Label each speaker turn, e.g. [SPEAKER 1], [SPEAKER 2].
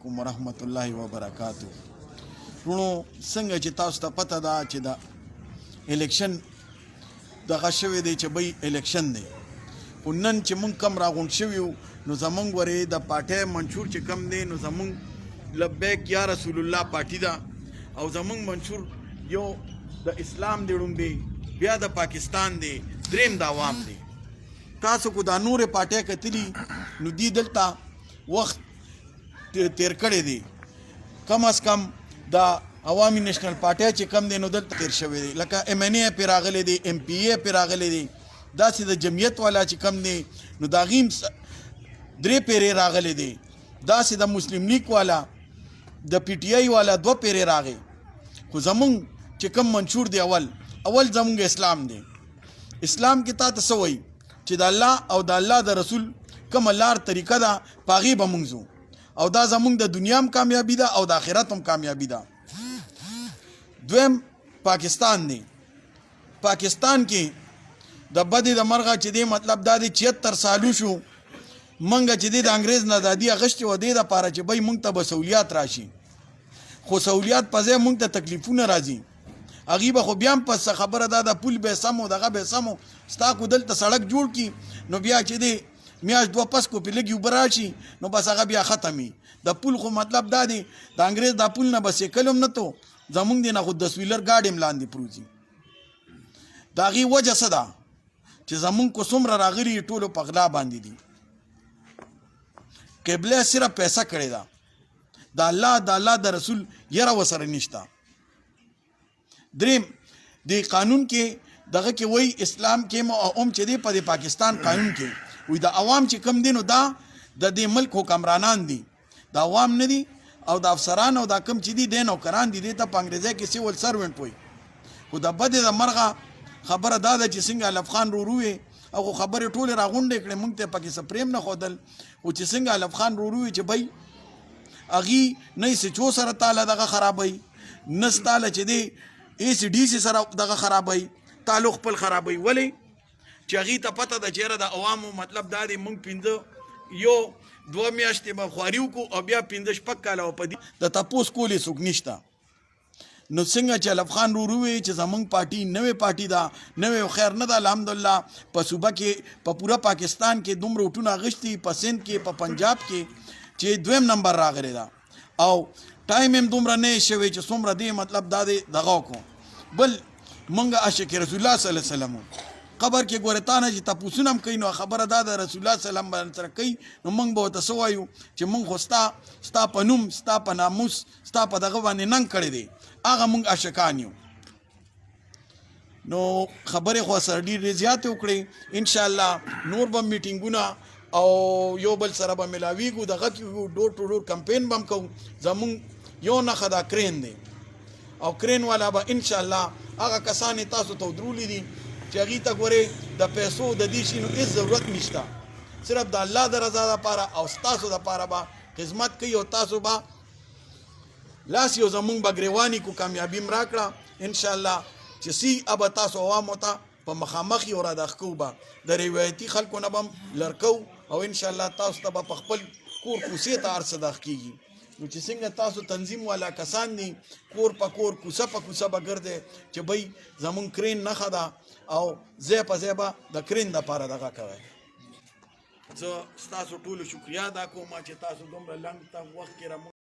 [SPEAKER 1] علیکم ورحمت الله وبرکاتو. ورونو څنګه چې تاسو ته پته ده چې دا الیکشن دغه شوی دی چې بی الیکشن دی، خو نن چې مونږ کم راغونډ شوي یو نو زمونږ ورې د پارټۍ منشور چې کم دی نو زمونږ لبیک یا رسول الله پارټي ده او زمونږ منشور یو د اسلام دی، ړومبی بیا د پاکستان دی، دریم د عوام دی. تاسو کو دا نورې پارټۍ کتلي نو دی دلته وخت تیر کړی دی، کم از کم د عوامي نیشنل پارټۍ چې کم دی نو دلته تیر شوی دی، لکه ایم این ای پې راغلی دی، ایم پی ای پې راغلی دی، داسې د جمعیت والا چې کم دی نو د هغې درې پیرې راغلی دی، داسې د مسلم لیگ والا د پی ټي آی والا 2 پیرې راغی. خو زمونږ چې کم منشور دی اول زمونږ اسلام دی. اسلام کې تا ته څه وایي چې د الله او د الله د رسول کومه لار طریقه ده په هغې به مونږ ځو او دا زمونږ د دنیا هم کامیابي ده او د آخرت هم کامیابي ده. دویم پاکستان دی. پاکستان کې د بدې د مرغه چې دی مطلب دا دی 76 سالو شو منګه چې دی د انګریز نه ازادي اخیستې وه دې دپاره چې بی مونږ ته به سهولیات راشي، خو سهولیات په ځای مونږ ته تکلیفونه راځي. هغې به خو بیا هم پس خبره ده د پول به سم و دغه به سم و ستا کو دلته سړک جوړ کړي نو بیا چې دی میاشت 2 پس کو پې لږ اوبه راشي نو بس هغه بیا ختم وي. د پول خو مطلب دا دی د انګریز دا پول نه به سیکل هم نه تو زمونږ دی نه خو 10 ویلر ګاډي هم لاندې پروت وي. د هغې وجه څه ده چې زمونږ کو څومره راغلي ټولو په غلا باندې دي. قبله صرف پیسه کړې ده، د الله د رسول یره ورسره نشته. دریم د قانون کې دغه کې وایي اسلام کې هم چې دی په د پاکستان قانون کې وایي د عوام چې کم دی نو دا د دې ملک حکمرانان دي، د عوام نه دي، او د افسران او دا کم چې دي د نوکران دي، دې ته په انګریزي کې سیول سروینټ وایي. خو د بدې د مرغه خبره دا ده چې څنګه الف خان روروي او خبرې ټولې راغونډې کړې مونږ ته پکې سپریم نه ښودل، خو چې څنګه الف خان روروي چې بی هغې نه یې سچو سره تاله دغه خرابوي، نه ستاله چې دی ای سی ډي سی سره دغه خرابوي، تعلق خپل خرابوي. ولې چې هغې ته پته ده چې یاره د عوامو مطلب دا دی مونږ 2 میاشتې به خواري وکړو او بیا 5-6 کاله به په دې د تپوس کولې څوک نشته. نو څنګه چې الف خان رورو وی چې زمونږ پارټي نوې پارټي ده، نوې خیر نه ده الحمدلله، په صوبه کې په پوره پاکستان کې دومره وټونه اغشتي، په سند کې په پنجاب کې چې 2م نمبر راغلی ده او ټایم هم دومره نه شوی چې څومره دی مطلب دا دی دغه وکړو. بل مونږ عاشق رسول الله صلی الله علیه وسلم قبر کې ګورې تا نه چې تپوسونه هم کوي نو خبره دا د رسول الله صلی الله علیه وسلم سره کوي نو مونږ به ورته څه وایو چې مونږ خو ستا په نوم، ستا په ناموس، ستا په دغه باندې ننګ کړی دی، هغه مونږ عاشقان یو. نو خبرې خو سره ډېرې زیاتې وکړې، انشاءالله نور به میټینګونه او یو بل سره به ملاویږو، دغه کې ډور ټو ډور کمپین به هم کوو. زمونږ یو نښه دا کرین دی او کرین والا به انشاءالله هغه کسان یې تاسو ته ودرولی دي چې هغې ته ګورې د پیسو د دې شي نو هېڅ ضرورت نشته، صرف د الله د رضا دپاره او ستاسو دپاره به خدمت کوي او تاسو به لاس یو زمونږ به ګریواني کو کامیابي م راکړه انشاءالله چې سی ابه تاسو عوامو ته په مخامخ یو رادخ کوو به د روایتي خلکو نه به هم لر کوو او انشاءالله تاسو ته به په خپل کور کوڅې ته هر څه داخ کېږي. نو چې څنګه تاسو تنظیم والا کسان دي کور په کور کوڅه په کوڅه به ګرځئ چې بی زمونږ کرین نښه ده او ځای په ځای به د کرین دپاره دغه کوئ. زه ستاسو ټولو شکریه ادا کوم چې تاسو دومره لنډ وخت کې